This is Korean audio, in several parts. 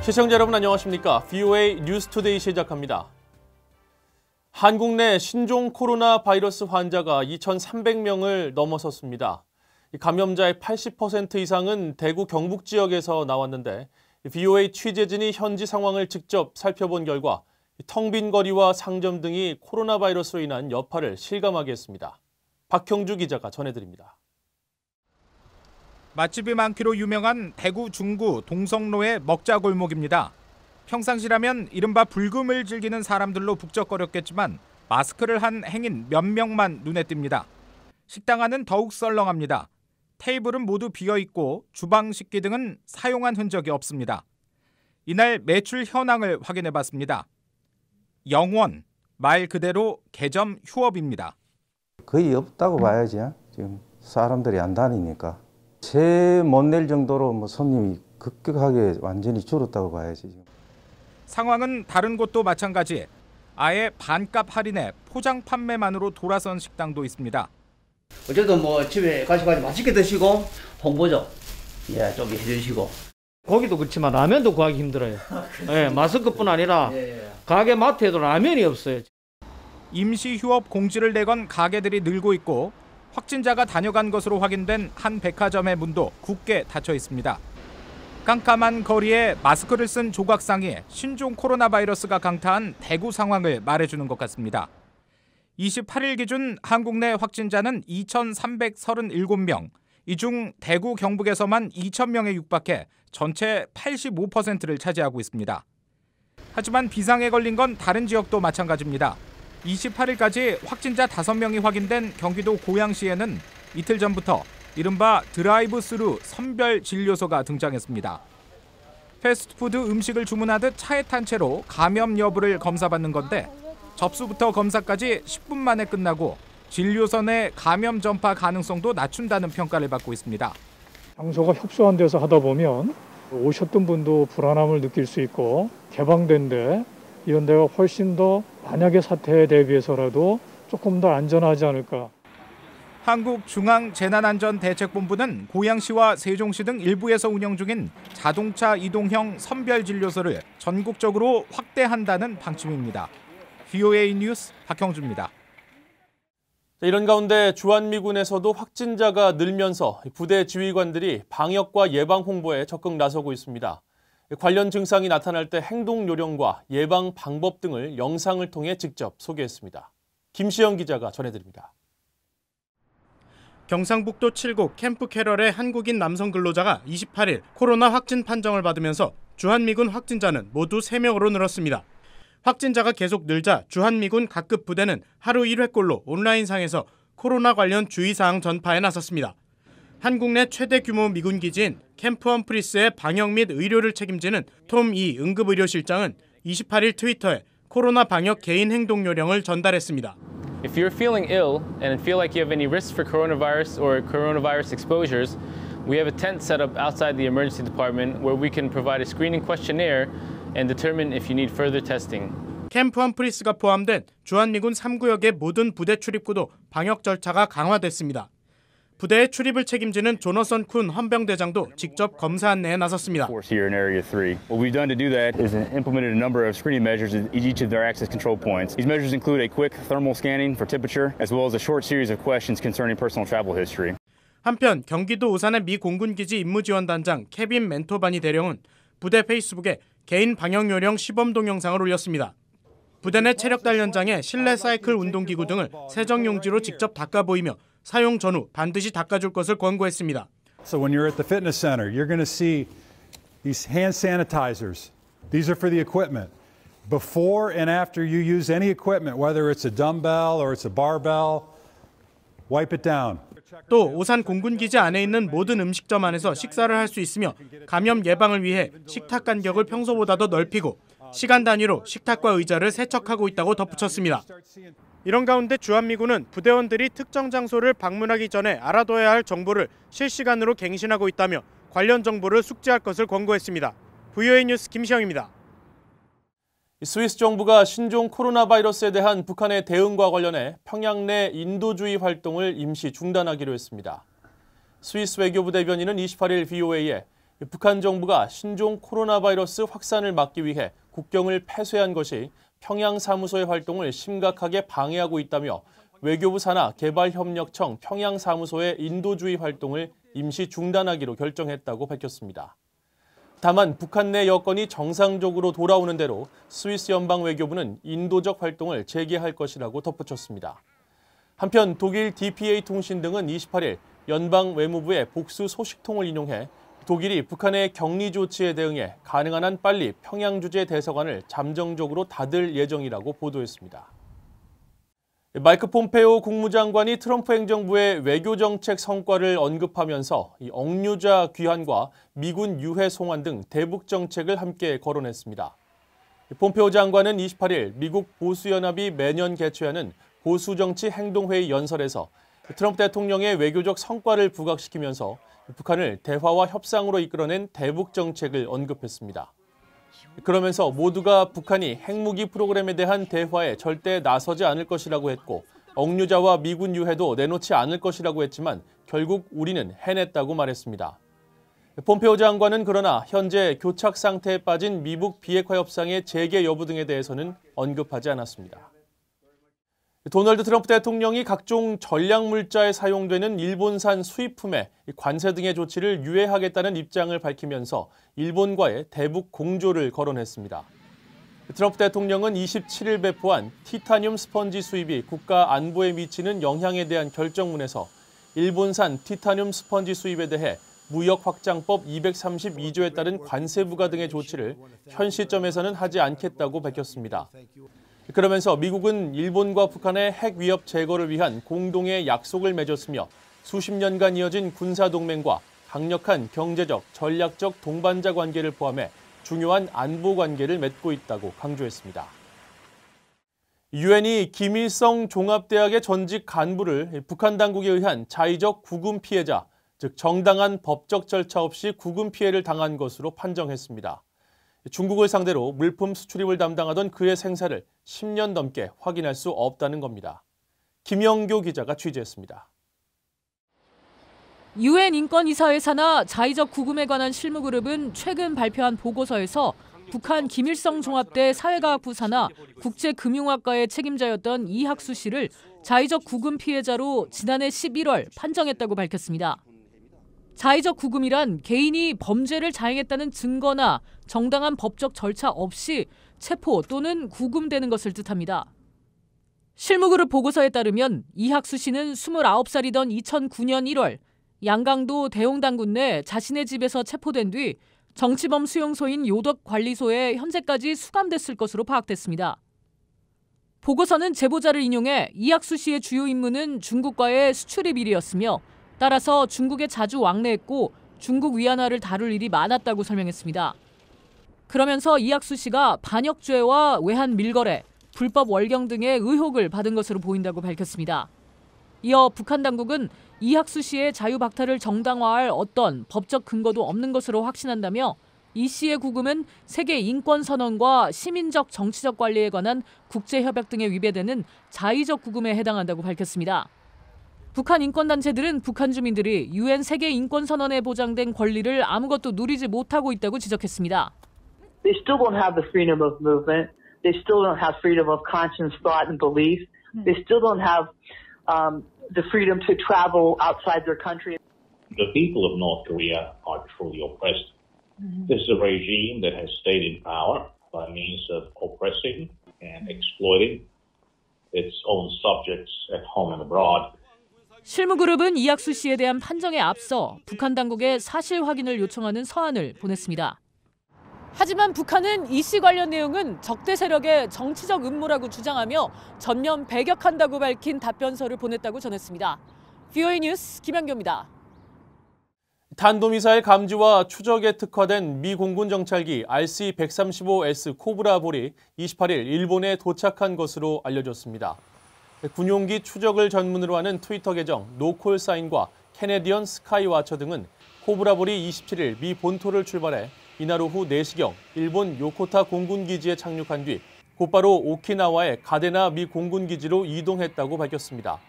시청자 여러분 안녕하십니까? VOA 뉴스투데이 시작합니다. 한국 내 신종 코로나 바이러스 환자가 2,300명을 넘어섰습니다. 감염자의 80% 이상은 대구 경북 지역에서 나왔는데 VOA 취재진이 현지 상황을 직접 살펴본 결과 텅 빈 거리와 상점 등이 코로나 바이러스로 인한 여파를 실감하게 했습니다. 박형주 기자가 전해드립니다. 맛집이 많기로 유명한 대구 중구 동성로의 먹자골목입니다. 평상시라면 이른바 불금을 즐기는 사람들로 북적거렸겠지만 마스크를 한 행인 몇 명만 눈에 띕니다. 식당 안은 더욱 썰렁합니다. 테이블은 모두 비어있고 주방 식기 등은 사용한 흔적이 없습니다. 이날 매출 현황을 확인해봤습니다. 영원, 말 그대로 개점 휴업입니다. 거의 없다고 봐야지. 지금 사람들이 안 다니니까. 새 못 낼 정도로 손님이 급격하게 완전히 줄었다고 봐야지. 상황은 다른 곳도 마찬가지. 아예 반값 할인에 포장 판매만으로 돌아선 식당도 있습니다. 어쨌든 집에 가셔가지고 맛있게 드시고 홍보 좀 좀 해주시고. 고기도 그렇지만 라면도 구하기 힘들어요. 마스크뿐 아니라 가게 마트에도 라면이 없어요. 임시 휴업 공지를 내건 가게들이 늘고 있고 확진자가 다녀간 것으로 확인된 한 백화점의 문도 굳게 닫혀 있습니다. 깜깜한 거리에 마스크를 쓴 조각상에 신종 코로나 바이러스가 강타한 대구 상황을 말해주는 것 같습니다. 28일 기준 한국 내 확진자는 2,337명, 이 중 대구 경북에서만 2,000명에 육박해 전체 85%를 차지하고 있습니다. 하지만 비상에 걸린 건 다른 지역도 마찬가지입니다. 28일까지 확진자 5명이 확인된 경기도 고양시에는 이틀 전부터 이른바 드라이브스루 선별 진료소가 등장했습니다. 패스트푸드 음식을 주문하듯 차에 탄 채로 감염 여부를 검사받는 건데 접수부터 검사까지 10분 만에 끝나고 진료소 내 감염 전파 가능성도 낮춘다는 평가를 받고 있습니다. 장소가 협소한 데서 하다 보면 오셨던 분도 불안함을 느낄 수 있고 개방된 데 이런 데가 훨씬 더 만약의 사태에 대비해서라도 조금 더 안전하지 않을까. 한국중앙재난안전대책본부는 고양시와 세종시 등 일부에서 운영 중인 자동차 이동형 선별진료소를 전국적으로 확대한다는 방침입니다. VOA 뉴스 박형주입니다. 이런 가운데 주한미군에서도 확진자가 늘면서 부대 지휘관들이 방역과 예방 홍보에 적극 나서고 있습니다. 관련 증상이 나타날 때 행동 요령과 예방 방법 등을 영상을 통해 직접 소개했습니다. 김시영 기자가 전해드립니다. 경상북도 칠곡 캠프 캐럴의 한국인 남성 근로자가 28일 코로나 확진 판정을 받으면서 주한미군 확진자는 모두 3명으로 늘었습니다. 확진자가 계속 늘자 주한미군 각급 부대는 하루 1회꼴로 온라인상에서 코로나 관련 주의사항 전파에 나섰습니다. 한국 내 최대 규모 미군 기지인 캠프 험프리스의 방역 및 의료를 책임지는 톰 이 응급의료실장은 28일 트위터에 코로나 방역 개인 행동 요령을 전달했습니다. If you're feeling ill and feel like you have any risk for coronavirus or coronavirus exposures, we have a tent set up outside the emergency department where we can provide a screening questionnaire and determine if you need further testing. 캠프 험프리스가 포함된 주한미군 3구역의 모든 부대 출입구도 방역 절차가 강화됐습니다. 부대의 출입을 책임지는 조너선 쿤 헌병대장도 직접 검사 안내에 나섰습니다. Here in Area 3. What we've done to do that is implemented a number of screening measures at each of their access control points. These measures include a quick thermal scanning for temperature, as well as a short series of questions concerning personal travel history. 한편 경기도 오산의 미 공군기지 임무지원단장 케빈 멘토바니 대령은 부대 페이스북에 개인 방역 요령 시범 동영상을 올렸습니다. 부대 내 체력 단련장에 실내 사이클 운동기구 등을 세정용지로 직접 닦아 보이며 사용 전후 반드시 닦아줄 것을 권고했습니다. So when you're at the fitness center, you're going to see these hand sanitizers. These are for the equipment. Before and after you use any equipment, whether it's a dumbbell or it's a barbell, wipe it down. 또 오산 공군기지 안에 있는 모든 음식점 안에서 식사를 할 수 있으며 감염 예방을 위해 식탁 간격을 평소보다 더 넓히고 시간 단위로 식탁과 의자를 세척하고 있다고 덧붙였습니다. 이런 가운데 주한미군은 부대원들이 특정 장소를 방문하기 전에 알아둬야 할 정보를 실시간으로 갱신하고 있다며 관련 정보를 숙지할 것을 권고했습니다. VOA 뉴스 김시영입니다. 스위스 정부가 신종 코로나 바이러스에 대한 북한의 대응과 관련해 평양 내 인도주의 활동을 임시 중단하기로 했습니다. 스위스 외교부 대변인은 28일 VOA에 북한 정부가 신종 코로나 바이러스 확산을 막기 위해 국경을 폐쇄한 것이 평양 사무소의 활동을 심각하게 방해하고 있다며 외교부 산하 개발협력청 평양 사무소의 인도주의 활동을 임시 중단하기로 결정했다고 밝혔습니다. 다만 북한 내 여건이 정상적으로 돌아오는 대로 스위스 연방 외교부는 인도적 활동을 재개할 것이라고 덧붙였습니다. 한편 독일 DPA 통신 등은 28일 연방 외무부의 복수 소식통을 인용해 독일이 북한의 격리 조치에 대응해 가능한 한 빨리 평양 주재 대사관을 잠정적으로 닫을 예정이라고 보도했습니다. 마이크 폼페오 국무장관이 트럼프 행정부의 외교정책 성과를 언급하면서 억류자 귀환과 미군 유해 송환 등 대북 정책을 함께 거론했습니다. 폼페오 장관은 28일 미국 보수연합이 매년 개최하는 보수정치 행동회의 연설에서 트럼프 대통령의 외교적 성과를 부각시키면서 북한을 대화와 협상으로 이끌어낸 대북 정책을 언급했습니다. 그러면서 모두가 북한이 핵무기 프로그램에 대한 대화에 절대 나서지 않을 것이라고 했고 억류자와 미군 유해도 내놓지 않을 것이라고 했지만 결국 우리는 해냈다고 말했습니다. 폼페오 장관은 그러나 현재 교착 상태에 빠진 미북 비핵화 협상의 재개 여부 등에 대해서는 언급하지 않았습니다. 도널드 트럼프 대통령이 각종 전략물자에 사용되는 일본산 수입품에 관세 등의 조치를 유예하겠다는 입장을 밝히면서 일본과의 대북 공조를 거론했습니다. 트럼프 대통령은 27일 배포한 티타늄 스펀지 수입이 국가 안보에 미치는 영향에 대한 결정문에서 일본산 티타늄 스펀지 수입에 대해 무역확장법 232조에 따른 관세 부과 등의 조치를 현 시점에서는 하지 않겠다고 밝혔습니다. 그러면서 미국은 일본과 북한의 핵 위협 제거를 위한 공동의 약속을 맺었으며 수십 년간 이어진 군사동맹과 강력한 경제적, 전략적 동반자 관계를 포함해 중요한 안보 관계를 맺고 있다고 강조했습니다. 유엔이 김일성 종합대학의 전직 간부를 북한 당국에 의한 자의적 구금 피해자, 즉 정당한 법적 절차 없이 구금 피해를 당한 것으로 판정했습니다. 중국을 상대로 물품 수출입을 담당하던 그의 생사를 10년 넘게 확인할 수 없다는 겁니다. 김영교 기자가 취재했습니다. 유엔 인권이사회 산하 자의적 구금에 관한 실무그룹은 최근 발표한 보고서에서 북한 김일성 종합대 사회과학부 산하 국제금융학과의 책임자였던 이학수 씨를 자의적 구금 피해자로 지난해 11월 판정했다고 밝혔습니다. 자의적 구금이란 개인이 범죄를 자행했다는 증거나 정당한 법적 절차 없이 체포 또는 구금되는 것을 뜻합니다. 실무그룹 보고서에 따르면 이학수 씨는 29살이던 2009년 1월 양강도 대용당군 내 자신의 집에서 체포된 뒤 정치범 수용소인 요덕관리소에 현재까지 수감됐을 것으로 파악됐습니다. 보고서는 제보자를 인용해 이학수 씨의 주요 임무는 중국과의 수출입 일이었으며 따라서 중국에 자주 왕래했고 중국 위안화를 다룰 일이 많았다고 설명했습니다. 그러면서 이학수 씨가 반역죄와 외환 밀거래, 불법 월경 등의 의혹을 받은 것으로 보인다고 밝혔습니다. 이어 북한 당국은 이학수 씨의 자유박탈을 정당화할 어떤 법적 근거도 없는 것으로 확신한다며 이 씨의 구금은 세계 인권선언과 시민적 정치적 관리에 관한 국제협약 등에 위배되는 자의적 구금에 해당한다고 밝혔습니다. 북한 인권단체들은 북한 주민들이 유엔 세계 인권선언에 보장된 권리를 아무것도 누리지 못하고 있다고 지적했습니다. They still don't have the freedom of movement. They still don't have freedom of conscience, thought, and belief. They still don't have the freedom to travel outside their country. The people of North Korea are truly oppressed. This is a regime that has stayed in power by means of oppressing and exploiting its own subjects at home and abroad. 실무그룹은 이학수 씨에 대한 판정에 앞서 북한 당국에 사실 확인을 요청하는 서한을 보냈습니다. 하지만 북한은 이 씨 관련 내용은 적대 세력의 정치적 음모라고 주장하며 전면 배격한다고 밝힌 답변서를 보냈다고 전했습니다. VOA 뉴스 김현교입니다. 탄도미사일 감지와 추적에 특화된 미 공군 정찰기 RC-135S 코브라볼이 28일 일본에 도착한 것으로 알려졌습니다. 군용기 추적을 전문으로 하는 트위터 계정 노콜사인과 캐네디언 스카이와처 등은 코브라볼이 27일 미 본토를 출발해 이날 오후 4시경 일본 요코타 공군기지에 착륙한 뒤 곧바로 오키나와의 가데나 미 공군기지로 이동했다고 밝혔습니다.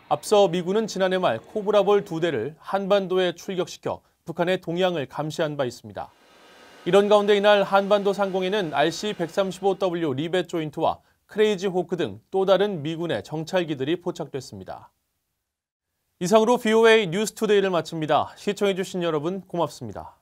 앞서 미군은 지난해 말 코브라볼 2대를 한반도에 출격시켜 북한의 동향을 감시한 바 있습니다. 이런 가운데 이날 한반도 상공에는 RC-135W 리벳 조인트와 크레이지 호크 등 또 다른 미군의 정찰기들이 포착됐습니다. 이상으로 VOA 뉴스투데이를 마칩니다. 시청해주신 여러분 고맙습니다.